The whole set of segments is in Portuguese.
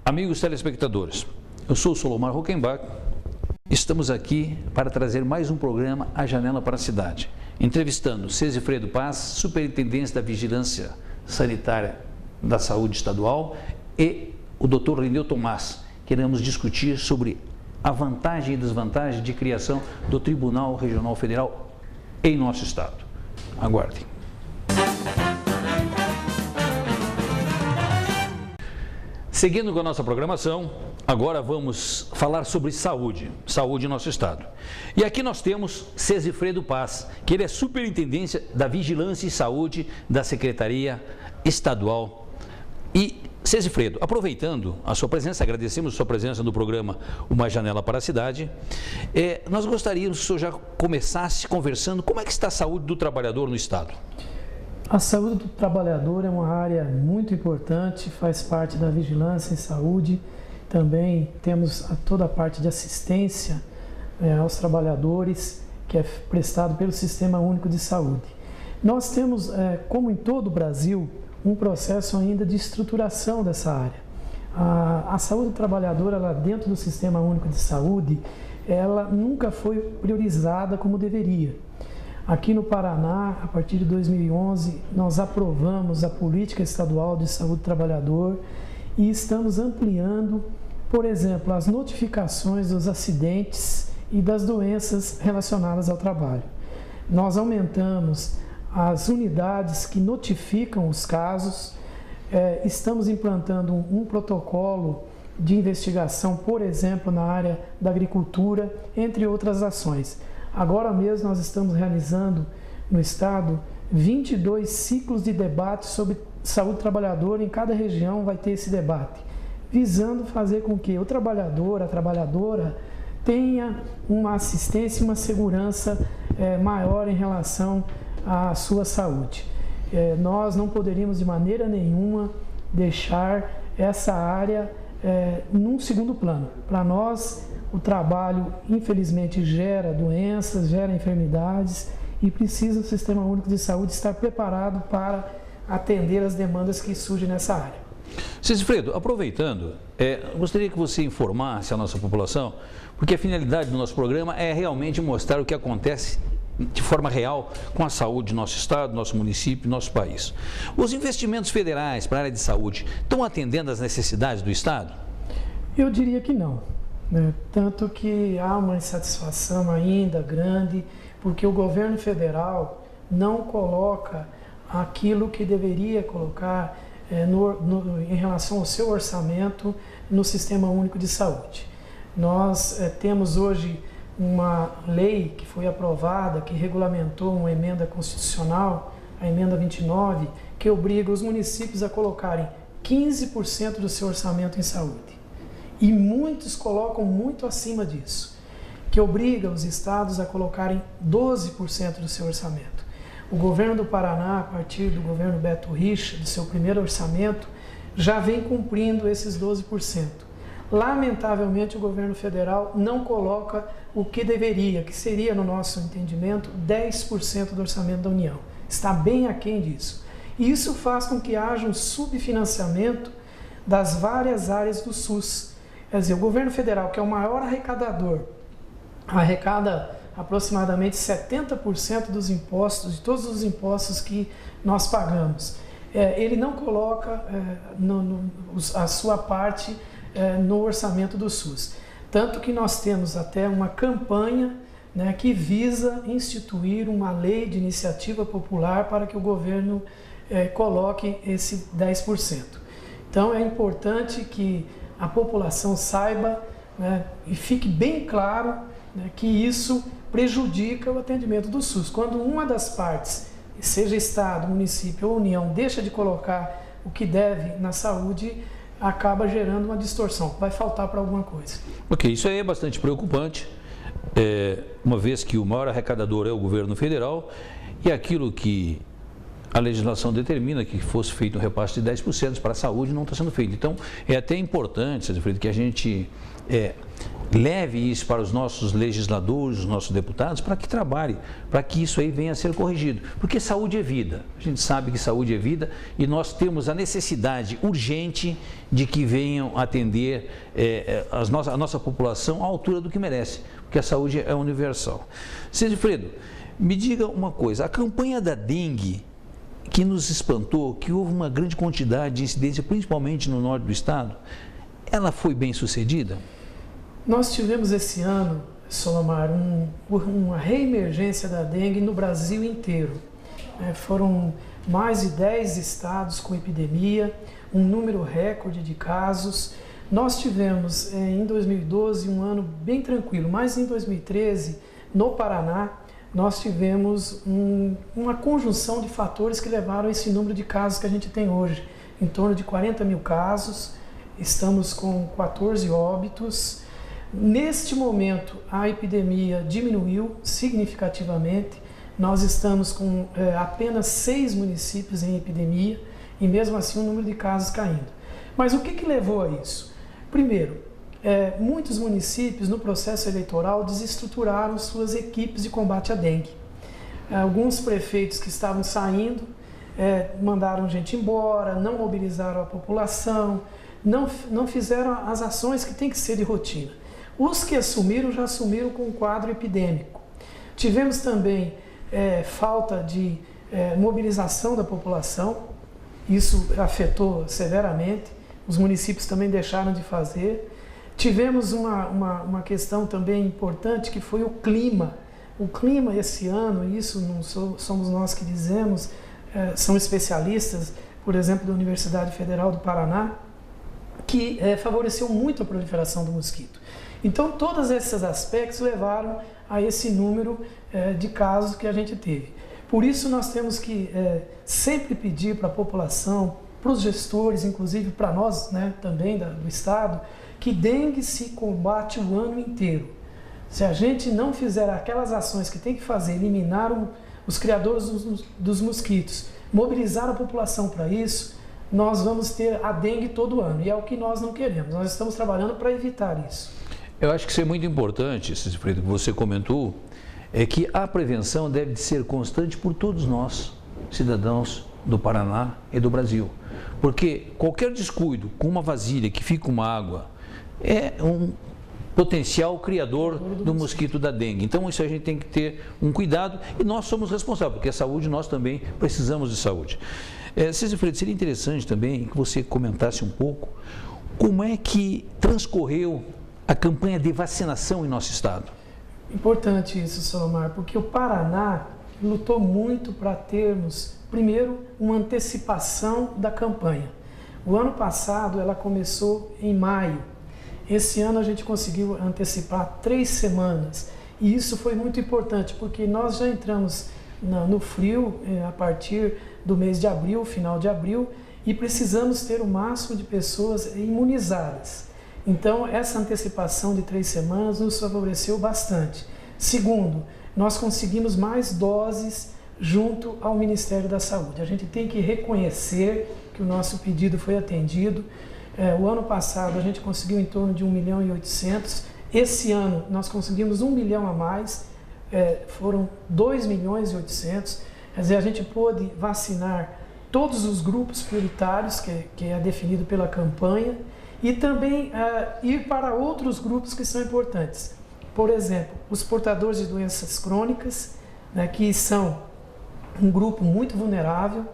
Amigos telespectadores, eu sou o Solomar Rockenbach. Estamos aqui para trazer mais um programa A Janela para a Cidade, entrevistando Sesifredo Paz, Superintendente da Vigilância Sanitária da Saúde Estadual, e o Dr. Lineu Tomás. Queremos discutir sobre a vantagem e desvantagem de criação do Tribunal Regional Federal em nosso estado. Aguardem. Seguindo com a nossa programação, agora vamos falar sobre saúde em nosso estado. E aqui nós temos Sesifredo Paz, que ele é Superintendência da Vigilância e Saúde da Secretaria Estadual. E Sesifredo, aproveitando a sua presença, agradecemos a sua presença no programa Uma Janela para a Cidade, nós gostaríamos que o senhor já começasse conversando como é que está a saúde do trabalhador no estado. A saúde do trabalhador é uma área muito importante, faz parte da vigilância em saúde. Também temos toda a parte de assistência aos trabalhadores, que é prestado pelo Sistema Único de Saúde. Nós temos, como em todo o Brasil, um processo ainda de estruturação dessa área. A saúde do trabalhador, ela, dentro do Sistema Único de Saúde, ela nunca foi priorizada como deveria. Aqui no Paraná, a partir de 2011, nós aprovamos a Política Estadual de Saúde do Trabalhador e estamos ampliando, por exemplo, as notificações dos acidentes e das doenças relacionadas ao trabalho. Nós aumentamos as unidades que notificam os casos, estamos implantando um protocolo de investigação, por exemplo, na área da agricultura, entre outras ações. Agora mesmo nós estamos realizando no estado 22 ciclos de debate sobre saúde do trabalhador. Em cada região vai ter esse debate, visando fazer com que o trabalhador, a trabalhadora, tenha uma assistência e uma segurança maior em relação à sua saúde. Nós não poderíamos de maneira nenhuma deixar essa área num segundo plano. Para nós, o trabalho, infelizmente, gera doenças, gera enfermidades e precisa o Sistema Único de Saúde estar preparado para atender as demandas que surgem nessa área. Sesifredo, aproveitando, gostaria que você informasse a nossa população, porque a finalidade do nosso programa é realmente mostrar o que acontece de forma real com a saúde do nosso estado, nosso município, nosso país. Os investimentos federais para a área de saúde estão atendendo às necessidades do estado? Eu diria que não. Tanto que há uma insatisfação ainda grande, porque o governo federal não coloca aquilo que deveria colocar em relação ao seu orçamento no Sistema Único de Saúde. Nós temos hoje uma lei que foi aprovada, que regulamentou uma emenda constitucional, a emenda 29, que obriga os municípios a colocarem 15% do seu orçamento em saúde. E muitos colocam muito acima disso, que obriga os estados a colocarem 12% do seu orçamento. O governo do Paraná, a partir do governo Beto Richa, do seu primeiro orçamento, já vem cumprindo esses 12%. Lamentavelmente, o governo federal não coloca o que deveria, que seria, no nosso entendimento, 10% do orçamento da União. Está bem aquém disso. E isso faz com que haja um subfinanciamento das várias áreas do SUS. Quer dizer, o governo federal, que é o maior arrecadador, arrecada aproximadamente 70% dos impostos, de todos os impostos que nós pagamos. Ele não coloca a sua parte no orçamento do SUS. Tanto que nós temos até uma campanha que visa instituir uma lei de iniciativa popular para que o governo coloque esse 10%. Então é importante que a população saiba e fique bem claro que isso prejudica o atendimento do SUS. Quando uma das partes, seja Estado, município ou União, deixa de colocar o que deve na saúde, acaba gerando uma distorção, vai faltar para alguma coisa. Ok, isso aí é bastante preocupante, uma vez que o maior arrecadador é o governo federal e aquilo que a legislação determina que fosse feito um repasse de 10% para a saúde, não está sendo feito. Então, é até importante, César Freire, que a gente leve isso para os nossos legisladores, os nossos deputados, para que trabalhem, para que isso aí venha a ser corrigido. Porque saúde é vida. A gente sabe que saúde é vida e nós temos a necessidade urgente de que venham atender a nossa população à altura do que merece, porque a saúde é universal. César Freire, me diga uma coisa, a campanha da dengue, que nos espantou, que houve uma grande quantidade de incidência, principalmente no norte do estado, ela foi bem sucedida? Nós tivemos esse ano, Solomar, uma reemergência da dengue no Brasil inteiro. Foram mais de 10 estados com epidemia, um número recorde de casos. Nós tivemos em 2012 um ano bem tranquilo, mas em 2013, no Paraná, nós tivemos uma conjunção de fatores que levaram a esse número de casos que a gente tem hoje, em torno de 40 mil casos, estamos com 14 óbitos. Neste momento, a epidemia diminuiu significativamente, nós estamos com apenas 6 municípios em epidemia e mesmo assim o número de casos caindo. Mas o que levou a isso? Primeiro, muitos municípios no processo eleitoral desestruturaram suas equipes de combate à dengue. Alguns prefeitos que estavam saindo mandaram gente embora, não mobilizaram a população, não fizeram as ações que tem que ser de rotina. Os que assumiram já assumiram com um quadro epidêmico. Tivemos também falta de mobilização da população, isso afetou severamente, os municípios também deixaram de fazer. Tivemos uma questão também importante que foi o clima. O clima esse ano, isso não somos nós que dizemos, são especialistas, por exemplo, da Universidade Federal do Paraná, que favoreceu muito a proliferação do mosquito. Então, todos esses aspectos levaram a esse número de casos que a gente teve. Por isso, nós temos que sempre pedir para a população, para os gestores, inclusive para nós também do Estado, que dengue se combate o ano inteiro. Se a gente não fizer aquelas ações que tem que fazer, eliminar os criadores dos mosquitos, mobilizar a população para isso, nós vamos ter a dengue todo ano, e é o que nós não queremos. Nós estamos trabalhando para evitar isso. Eu acho que isso é muito importante, César Freire, que você comentou, é que a prevenção deve ser constante por todos nós, cidadãos do Paraná e do Brasil. Porque qualquer descuido com uma vasilha que fica com água é um potencial criador do mosquito da dengue. Então isso a gente tem que ter um cuidado e nós somos responsáveis, porque a saúde nós também precisamos de saúde. César Freire, seria interessante também que você comentasse um pouco como é que transcorreu a campanha de vacinação em nosso estado. Importante isso, Solomar, porque o Paraná lutou muito para termos, primeiro, uma antecipação da campanha. O ano passado ela começou em maio. Esse ano a gente conseguiu antecipar 3 semanas e isso foi muito importante porque nós já entramos no frio a partir do mês de abril, final de abril, e precisamos ter o máximo de pessoas imunizadas. Então essa antecipação de 3 semanas nos favoreceu bastante. Segundo, nós conseguimos mais doses junto ao Ministério da Saúde. A gente tem que reconhecer que o nosso pedido foi atendido. O ano passado a gente conseguiu em torno de 1.800.000. Esse ano nós conseguimos 1 milhão a mais, foram 2.800.000. Quer dizer, a gente pôde vacinar todos os grupos prioritários que é definido pela campanha e também ir para outros grupos que são importantes. Por exemplo, os portadores de doenças crônicas, que são um grupo muito vulnerável.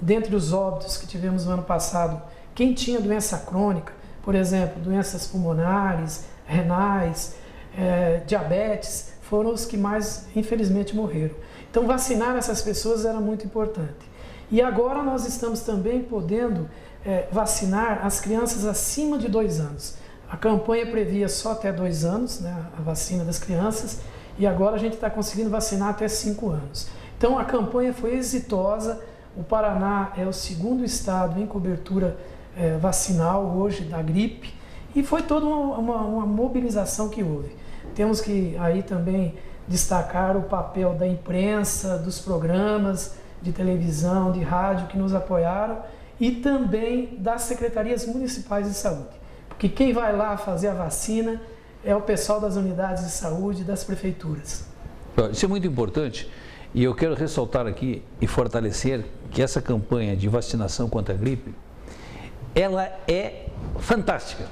Dentre os óbitos que tivemos no ano passado, quem tinha doença crônica, por exemplo, doenças pulmonares, renais, diabetes, foram os que mais, infelizmente, morreram. Então, vacinar essas pessoas era muito importante. E agora nós estamos também podendo vacinar as crianças acima de 2 anos. A campanha previa só até 2 anos, a vacina das crianças, e agora a gente está conseguindo vacinar até 5 anos. Então, a campanha foi exitosa. O Paraná é o 2º estado em cobertura vacinal hoje da gripe e foi toda uma mobilização que houve. Temos que aí também destacar o papel da imprensa, dos programas, de televisão, de rádio que nos apoiaram e também das secretarias municipais de saúde. Porque quem vai lá fazer a vacina é o pessoal das unidades de saúde das prefeituras. Isso é muito importante e eu quero ressaltar aqui e fortalecer que essa campanha de vacinação contra a gripe, ela é fantástica.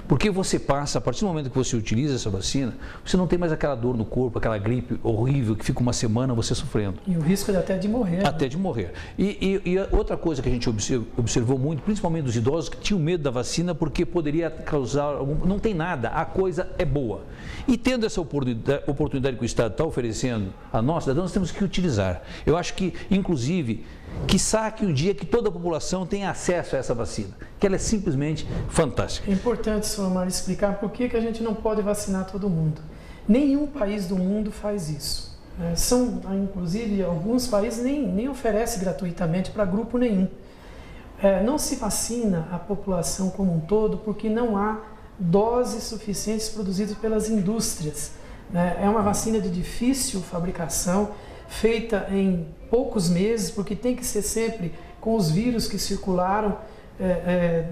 Porque você passa, a partir do momento que você utiliza essa vacina, você não tem mais aquela dor no corpo, aquela gripe horrível que fica uma semana você sofrendo. E o risco é até de morrer. Até de morrer. E outra coisa que a gente observou muito, principalmente dos idosos, que tinham medo da vacina porque poderia causar algum... Não tem nada, a coisa é boa. E tendo essa oportunidade que o Estado está oferecendo a nós, cidadãos, temos que utilizar. Eu acho que, inclusive, quiçá que um dia que toda a população tenha acesso a essa vacina, que ela é simplesmente fantástica. É importante, senhor Mário, explicar por que a gente não pode vacinar todo mundo. Nenhum país do mundo faz isso. Inclusive, alguns países nem oferecem gratuitamente para grupo nenhum. Não se vacina a população como um todo porque não há doses suficientes produzidas pelas indústrias. É uma vacina de difícil fabricação, feita em poucos meses, porque tem que ser sempre com os vírus que circularam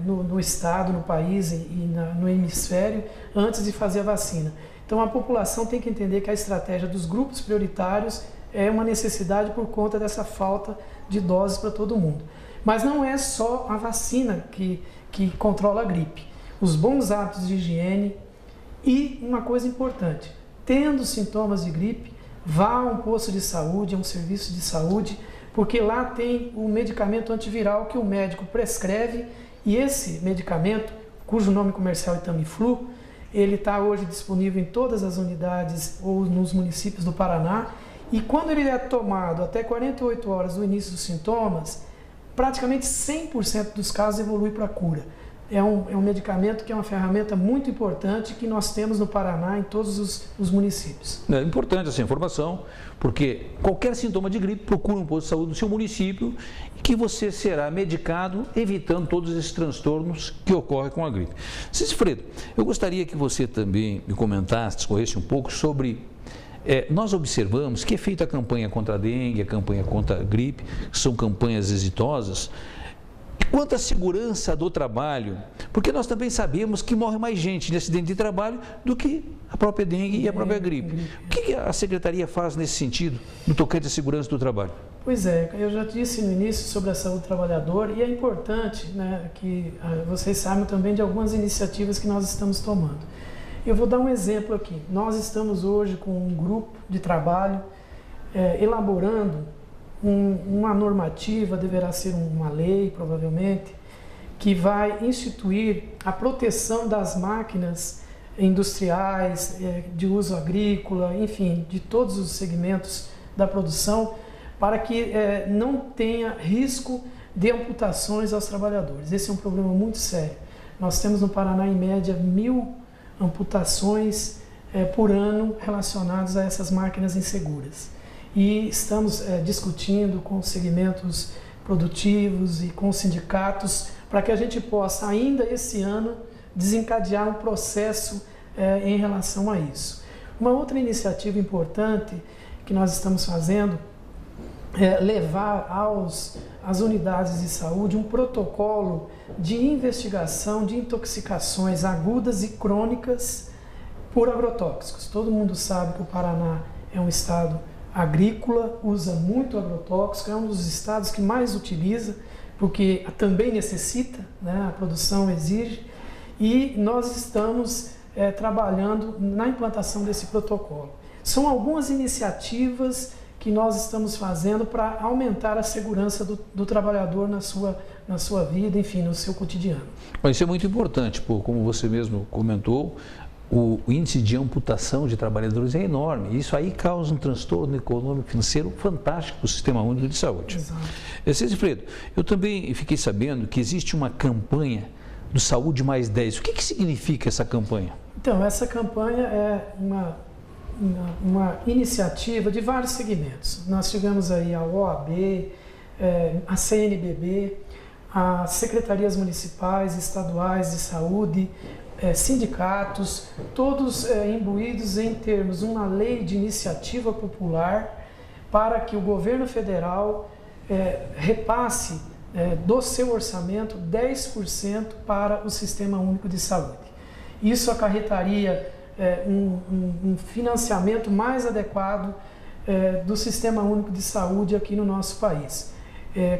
no estado, no país e no hemisfério, antes de fazer a vacina. Então a população tem que entender que a estratégia dos grupos prioritários é uma necessidade por conta dessa falta de doses para todo mundo. Mas não é só a vacina que controla a gripe. Os bons hábitos de higiene e uma coisa importante, tendo sintomas de gripe, vá a um posto de saúde, a um serviço de saúde, porque lá tem o medicamento antiviral que o médico prescreve e esse medicamento, cujo nome comercial é Tamiflu, ele está hoje disponível em todas as unidades ou nos municípios do Paraná e quando ele é tomado até 48 horas do início dos sintomas, praticamente 100% dos casos evolui para a cura. É um medicamento que é uma ferramenta muito importante que nós temos no Paraná, em todos os municípios. É importante essa informação, porque qualquer sintoma de gripe, procure um posto de saúde no seu município, que você será medicado, evitando todos esses transtornos que ocorrem com a gripe. Cisfredo, eu gostaria que você também me comentasse, discorresse um pouco sobre... nós observamos que é feita a campanha contra a dengue, a campanha contra a gripe, que são campanhas exitosas. Quanto à segurança do trabalho, porque nós também sabemos que morre mais gente de acidente de trabalho do que a própria dengue e a própria gripe. O que a Secretaria faz nesse sentido, no tocante à segurança do trabalho? Pois é, eu já disse no início sobre a saúde do trabalhador e é importante que vocês saibam também de algumas iniciativas que nós estamos tomando. Eu vou dar um exemplo aqui. Nós estamos hoje com um grupo de trabalho elaborando uma normativa, deverá ser uma lei, provavelmente, que vai instituir a proteção das máquinas industriais, de uso agrícola, enfim, de todos os segmentos da produção, para que não tenha risco de amputações aos trabalhadores. Esse é um problema muito sério. Nós temos no Paraná, em média, 1.000 amputações por ano relacionadas a essas máquinas inseguras. E estamos discutindo com segmentos produtivos e com sindicatos para que a gente possa, ainda esse ano, desencadear um processo em relação a isso. Uma outra iniciativa importante que nós estamos fazendo é levar às unidades de saúde um protocolo de investigação de intoxicações agudas e crônicas por agrotóxicos. Todo mundo sabe que o Paraná é um estado agrícola, usa muito agrotóxico, é um dos estados que mais utiliza, porque também necessita, a produção exige, e nós estamos trabalhando na implantação desse protocolo. São algumas iniciativas que nós estamos fazendo para aumentar a segurança do trabalhador na sua vida, enfim, no seu cotidiano. Isso é muito importante, como você mesmo comentou, o índice de amputação de trabalhadores é enorme. Isso aí causa um transtorno econômico financeiro fantástico para o Sistema Único de Saúde. Cisfredo, eu também fiquei sabendo que existe uma campanha do Saúde Mais 10. O que significa essa campanha? Então, essa campanha é uma iniciativa de vários segmentos. Nós tivemos aí a OAB, a CNBB, as secretarias municipais, estaduais de saúde, sindicatos, todos imbuídos em termos uma lei de iniciativa popular para que o governo federal repasse do seu orçamento 10% para o Sistema Único de Saúde. Isso acarretaria um financiamento mais adequado do Sistema Único de Saúde aqui no nosso país.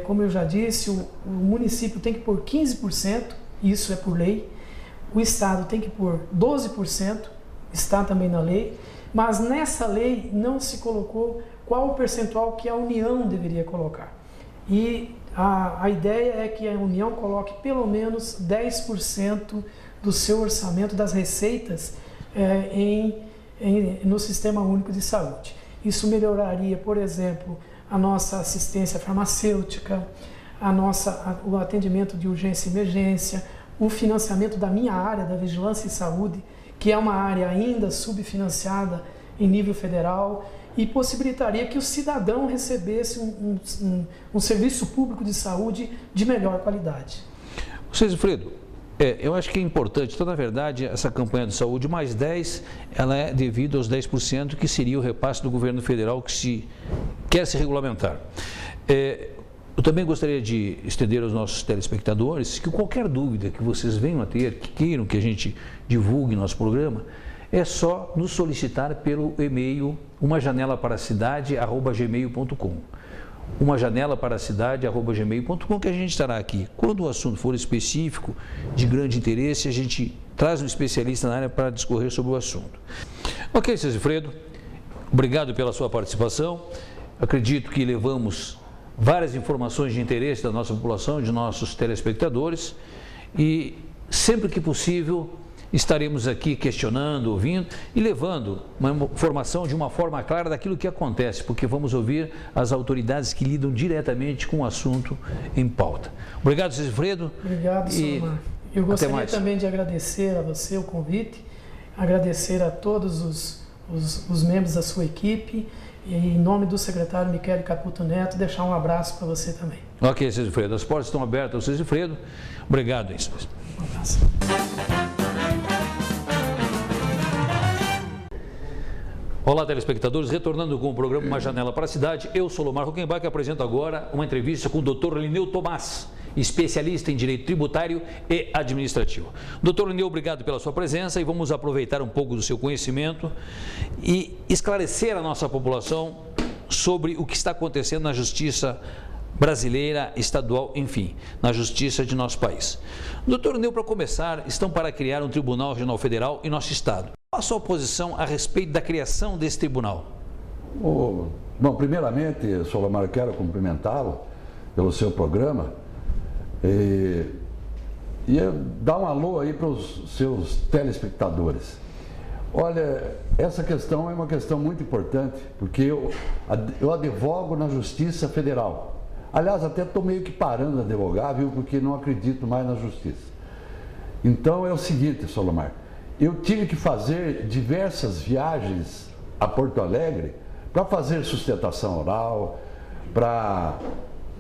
Como eu já disse, o município tem que pôr 15%, isso é por lei, o Estado tem que pôr 12%, está também na lei, mas nessa lei não se colocou qual o percentual que a União deveria colocar. E a ideia é que a União coloque pelo menos 10% do seu orçamento das receitas no Sistema Único de Saúde. Isso melhoraria, por exemplo, a nossa assistência farmacêutica, o atendimento de urgência e emergência, o financiamento da minha área, da vigilância e saúde, que é uma área ainda subfinanciada em nível federal, e possibilitaria que o cidadão recebesse um serviço público de saúde de melhor qualidade. Césifredo, eu acho que é importante, então na verdade essa campanha de saúde mais 10, ela é devido aos 10% que seria o repasse do governo federal que quer se regulamentar. Eu também gostaria de estender aos nossos telespectadores que qualquer dúvida que vocês venham a ter, que queiram que a gente divulgue nosso programa, é só nos solicitar pelo e-mail umajanelaparacidade@gmail.com. umajanelaparacidade@gmail.com, que a gente estará aqui. Quando o assunto for específico, de grande interesse, a gente traz um especialista na área para discorrer sobre o assunto. Ok, Césifredo, obrigado pela sua participação. Acredito que levamos várias informações de interesse da nossa população, de nossos telespectadores, e sempre que possível estaremos aqui questionando, ouvindo e levando uma informação de uma forma clara daquilo que acontece, porque vamos ouvir as autoridades que lidam diretamente com o assunto em pauta. Obrigado, Césifredo. Obrigado, Solomar. Eu gostaria também de agradecer a você o convite, agradecer a todos os membros da sua equipe e, em nome do secretário Michele Caputo Neto, deixar um abraço para você também. Ok, Césifredo. As portas estão abertas ao Césifredo. Obrigado, hein, Césifredo. Um abraço. Olá, telespectadores, retornando com o programa Uma Janela para a Cidade, eu sou Lomar Huckenbach e apresento agora uma entrevista com o Dr. Lineu Tomás, especialista em Direito Tributário e Administrativo. Dr. Lineu, obrigado pela sua presença e vamos aproveitar um pouco do seu conhecimento e esclarecer a nossa população sobre o que está acontecendo na Justiça brasileira, estadual, enfim, na Justiça de nosso país. Dr. Lineu, para começar, estão para criar um Tribunal Regional Federal em nosso estado. Qual a sua posição a respeito da criação desse tribunal? Bom, primeiramente, Solomar, quero cumprimentá-lo pelo seu programa e dar um alô aí para os seus telespectadores. Olha, essa questão é uma questão muito importante, porque eu advogo na Justiça Federal. Aliás, até estou meio que parando de advogar, viu, porque não acredito mais na Justiça. Então é o seguinte, Solomar, eu tive que fazer diversas viagens a Porto Alegre para fazer sustentação oral, para,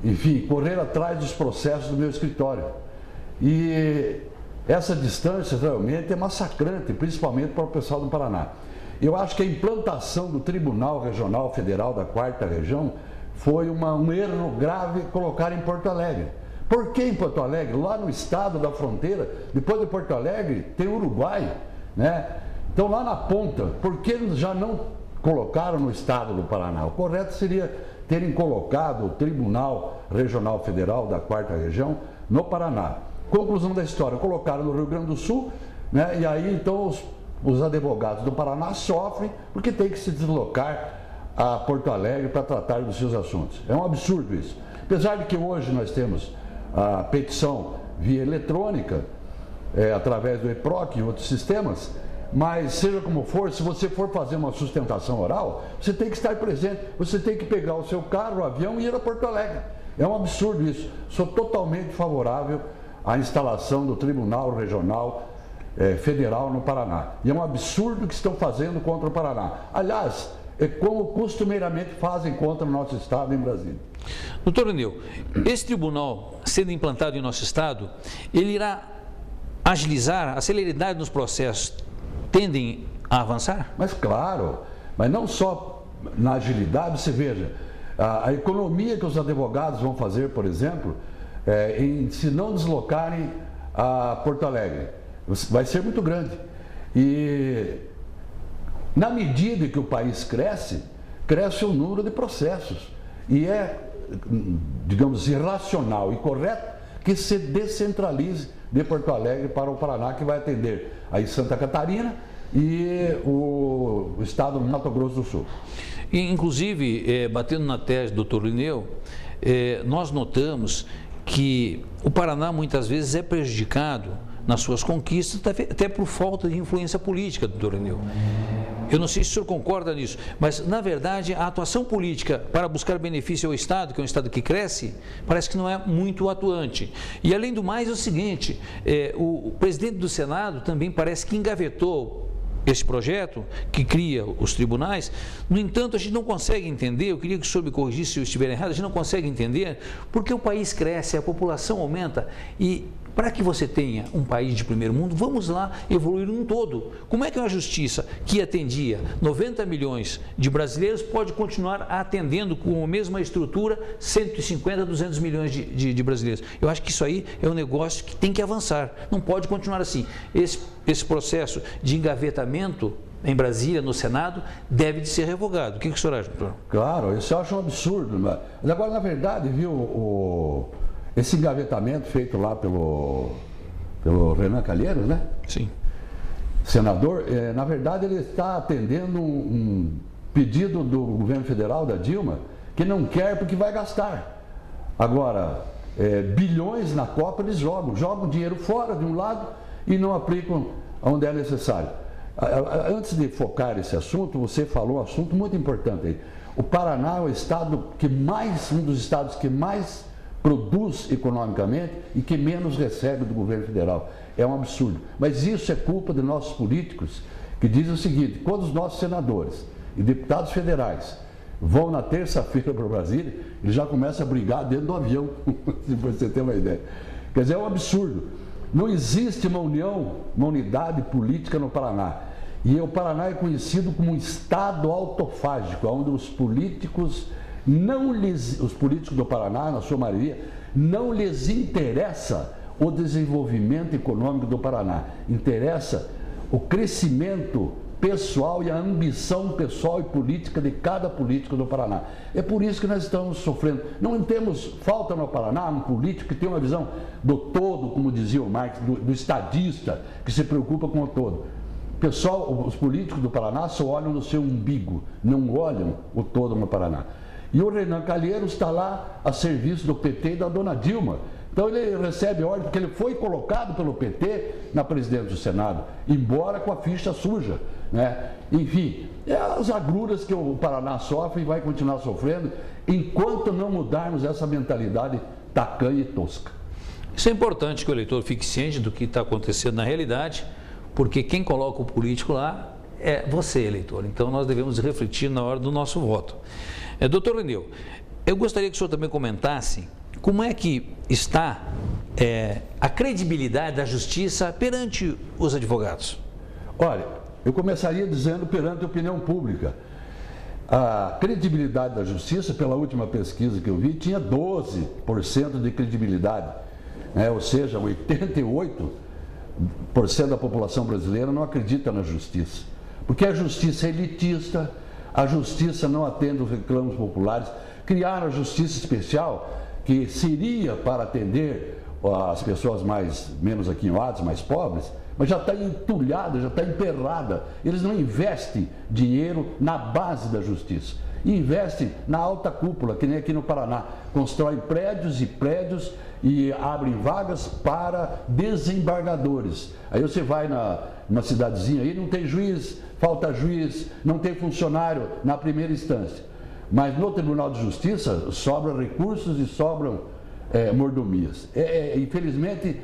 enfim, correr atrás dos processos do meu escritório. E essa distância realmente é massacrante, principalmente para o pessoal do Paraná. Eu acho que a implantação do Tribunal Regional Federal da 4ª Região foi um erro grave colocar em Porto Alegre. Por que em Porto Alegre? Lá no estado da fronteira, depois de Porto Alegre, tem o Uruguai, né? Então lá na ponta, por que já não colocaram no estado do Paraná? O correto seria terem colocado o Tribunal Regional Federal da 4ª Região no Paraná. Conclusão da história, colocaram no Rio Grande do Sul, né? E aí então os advogados do Paraná sofrem porque tem que se deslocar a Porto Alegre para tratar dos seus assuntos. É um absurdo isso. Apesar de que hoje nós temos a petição via eletrônica, através do EPROC e outros sistemas, mas seja como for, se você for fazer uma sustentação oral, você tem que estar presente, você tem que pegar o seu carro, o avião e ir a Porto Alegre. É um absurdo isso. Sou totalmente favorável à instalação do Tribunal Regional Federal no Paraná. E é um absurdo que estão fazendo contra o Paraná. Aliás, é como costumeiramente fazem contra o nosso estado em Brasília. Doutor Lineu, esse tribunal sendo implantado em nosso estado, ele irá agilizar, a celeridade nos processos tendem a avançar? Mas claro, mas não só na agilidade, você veja, A economia que os advogados vão fazer, por exemplo, se não deslocarem a Porto Alegre, vai ser muito grande. E na medida que o país cresce o número de processos. E digamos, irracional e correto que se descentralize de Porto Alegre para o Paraná, que vai atender aí Santa Catarina e o estado do Mato Grosso do Sul. E, inclusive, batendo na tese do Dr. Irineu, nós notamos que o Paraná muitas vezes é prejudicado nas suas conquistas, até por falta de influência política, doutor Irineu. Eu não sei se o senhor concorda nisso, mas, na verdade, a atuação política para buscar benefício ao Estado, que é um Estado que cresce, parece que não é muito atuante. E, além do mais, é o seguinte, o presidente do Senado também parece que engavetou esse projeto que cria os tribunais. No entanto, a gente não consegue entender, eu queria que o senhor me corrigisse se eu estiver errado, a gente não consegue entender porque o país cresce, a população aumenta e para que você tenha um país de primeiro mundo, vamos lá evoluir num todo. Como é que uma justiça que atendia 90 milhões de brasileiros pode continuar atendendo com a mesma estrutura 150, 200 milhões de brasileiros? Eu acho que isso aí é um negócio que tem que avançar, não pode continuar assim. Esse processo de engavetamento em Brasília, no Senado, deve de ser revogado. O que o senhor acha, doutor? Claro, isso eu acho um absurdo. Mas agora, na verdade, viu, esse engavetamento feito lá pelo Renan Calheiros, né? Sim. Senador, na verdade ele está atendendo um pedido do governo federal, da Dilma, que não quer porque vai gastar. Agora, bilhões na Copa eles jogam dinheiro fora de um lado e não aplicam onde é necessário. Antes de focar esse assunto, você falou um assunto muito importante aí. O Paraná é o estado um dos estados que mais produz economicamente e que menos recebe do governo federal. É um absurdo. Mas isso é culpa de nossos políticos que dizem o seguinte: quando os nossos senadores e deputados federais vão na terça-feira para Brasília, eles já começam a brigar dentro do avião, se você ter uma ideia. Quer dizer, é um absurdo. Não existe uma unidade política no Paraná. E o Paraná é conhecido como um estado autofágico, onde os políticos do Paraná, na sua maioria, não lhes interessa o desenvolvimento econômico do Paraná. Interessa o crescimento pessoal e a ambição pessoal e política de cada político do Paraná. É por isso que nós estamos sofrendo. Não temos falta no Paraná um político que tem uma visão do todo, como dizia o Marx, do estadista, que se preocupa com o todo. Pessoal, os políticos do Paraná só olham no seu umbigo, não olham o todo no Paraná. E o Renan Calheiros está lá a serviço do PT e da dona Dilma. Então ele recebe ordem, porque ele foi colocado pelo PT na presidência do Senado, embora com a ficha suja, né? Enfim, as agruras que o Paraná sofre e vai continuar sofrendo, enquanto não mudarmos essa mentalidade tacanha e tosca. Isso é importante que o eleitor fique ciente do que está acontecendo na realidade, porque quem coloca o político lá é você, eleitor. Então nós devemos refletir na hora do nosso voto. Doutor Irineu, eu gostaria que o senhor também comentasse como é que está a credibilidade da justiça perante os advogados. Olha, eu começaria dizendo perante a opinião pública. A credibilidade da justiça, pela última pesquisa que eu vi, tinha 12% de credibilidade, né? Ou seja, 88% da população brasileira não acredita na justiça, porque a justiça é elitista, a justiça não atende os reclamos populares. Criaram a justiça especial, que seria para atender as pessoas menos aquinhoadas, mais pobres, mas já está entulhada, já está emperrada. Eles não investem dinheiro na base da justiça, investem na alta cúpula, que nem aqui no Paraná. Constroem prédios e prédios e abrem vagas para desembargadores. Aí você vai numa cidadezinha aí, não tem juiz, falta juiz, não tem funcionário na primeira instância. Mas no Tribunal de Justiça sobram recursos e sobram mordomias. Infelizmente,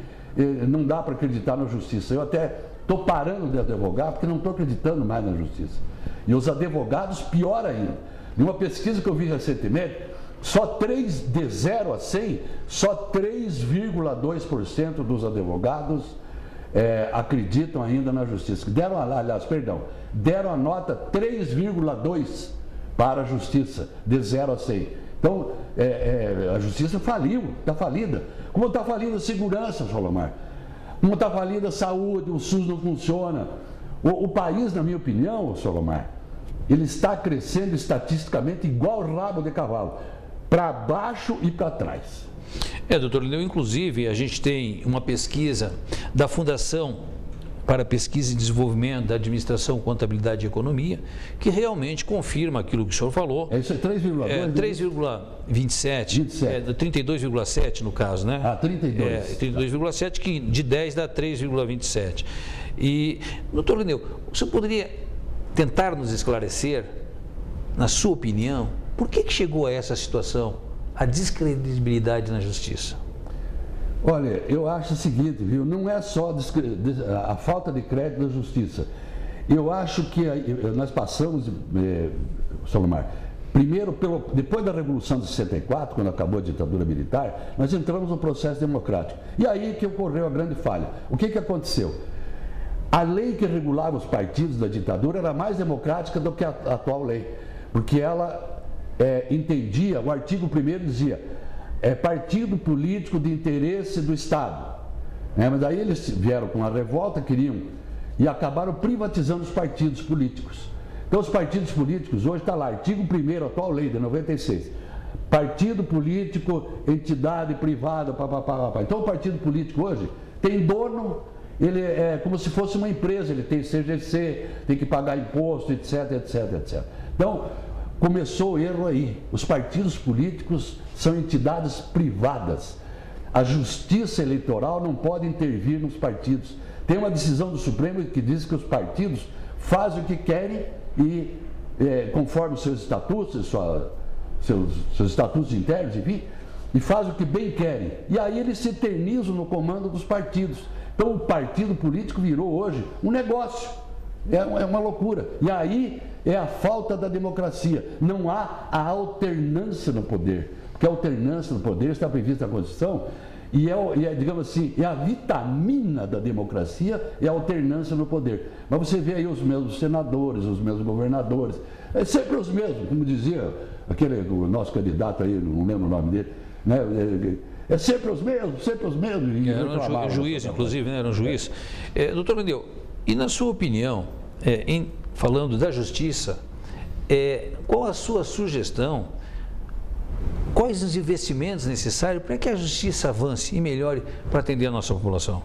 não dá para acreditar na justiça. Eu até estou parando de advogar porque não estou acreditando mais na justiça. E os advogados, pior ainda. Numa pesquisa que eu vi recentemente, de 0 a 100, só 3,2% dos advogados acreditam ainda na justiça. Deram a nota 3,2 para a justiça, de 0 a 100. Então, a justiça faliu, está falida. Como está falida a segurança, Solomar? Como está falida a saúde, o SUS não funciona. O país, na minha opinião, Solomar, ele está crescendo estatisticamente igual rabo de cavalo, para baixo e para trás. Doutor Lineu, inclusive a gente tem uma pesquisa da Fundação para Pesquisa e Desenvolvimento da Administração, Contabilidade e Economia, que realmente confirma aquilo que o senhor falou. Isso é 3,2? 3,27, 32,7 no caso, né? 32. 32,7, que de 10 dá 3,27. E, doutor Lineu, o senhor poderia tentar nos esclarecer, na sua opinião, por que chegou a essa situação, a descredibilidade na justiça? Olha, eu acho o seguinte, viu? Não é só a falta de crédito da justiça. Eu acho que nós passamos, Solomar, primeiro, depois da Revolução de 64, quando acabou a ditadura militar, nós entramos no processo democrático. E aí que ocorreu a grande falha. O que aconteceu? A lei que regulava os partidos da ditadura era mais democrática do que a atual lei, porque ela entendia, o artigo 1º dizia, partido político de interesse do Estado. Mas daí eles vieram com a revolta, queriam, e acabaram privatizando os partidos políticos. Então os partidos políticos, hoje está lá, artigo 1º, atual lei de 96. Partido político, entidade privada, papapá. Então o partido político hoje tem dono, ele é como se fosse uma empresa, ele tem CGC, tem que pagar imposto, etc, etc, etc. Então, começou o erro aí. Os partidos políticos são entidades privadas. A justiça eleitoral não pode intervir nos partidos. Tem uma decisão do Supremo que diz que os partidos fazem o que querem e, conforme os seus estatutos, seus estatutos internos, enfim, e fazem o que bem querem. E aí eles se eternizam no comando dos partidos. Então o partido político virou hoje um negócio. É uma loucura. E aí é a falta da democracia. Não há a alternância no poder. Porque a alternância no poder está prevista na Constituição e digamos assim, é a vitamina da democracia, é a alternância no poder. Mas você vê aí os mesmos senadores, os mesmos governadores, é sempre os mesmos, como dizia o nosso candidato aí, não lembro o nome dele, né? É sempre os mesmos, sempre os mesmos. Era um juiz, inclusive, né? Era um juiz. Doutor Lineu, e na sua opinião, falando da justiça, qual a sua sugestão? Quais os investimentos necessários para que a justiça avance e melhore para atender a nossa população?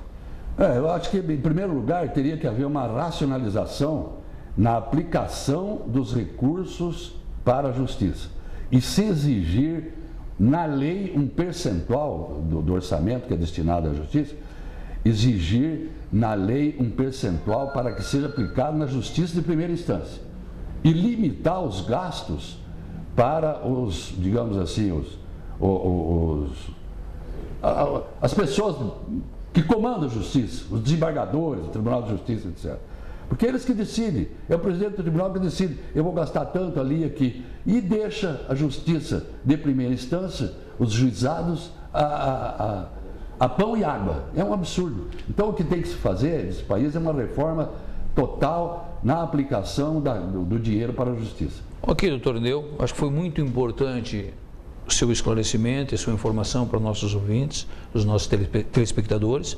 Eu acho que, em primeiro lugar, teria que haver uma racionalização na aplicação dos recursos para a justiça e se exigir na lei um percentual do orçamento que é destinado à justiça, exigir na lei um percentual para que seja aplicado na justiça de primeira instância e limitar os gastos para os, digamos assim, as pessoas que comandam a justiça, os desembargadores, o Tribunal de Justiça, etc. Porque eles que decidem, é o presidente do tribunal que decide, eu vou gastar tanto ali, aqui, e deixa a justiça de primeira instância, os juizados, a pão e água. É um absurdo. Então o que tem que se fazer nesse país é uma reforma total na aplicação do dinheiro para a justiça. Ok, doutor Lineu, acho que foi muito importante o seu esclarecimento e sua informação para os nossos ouvintes, os nossos telespectadores,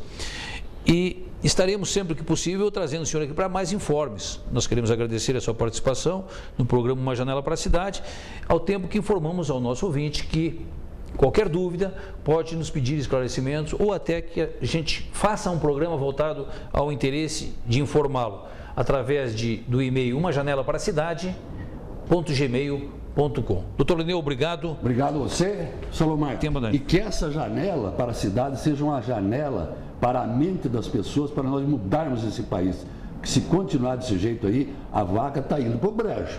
e estaremos sempre que possível trazendo o senhor aqui para mais informes. Nós queremos agradecer a sua participação no programa Uma Janela para a Cidade, ao tempo que informamos ao nosso ouvinte que qualquer dúvida pode nos pedir esclarecimentos ou até que a gente faça um programa voltado ao interesse de informá-lo através do e-mail umajanelaparacidade.gmail.com. Doutor Lineu, obrigado. Obrigado a você, Solomar. E que essa janela para a cidade seja uma janela para a mente das pessoas, para nós mudarmos esse país. Porque se continuar desse jeito aí, a vaca está indo para o brejo.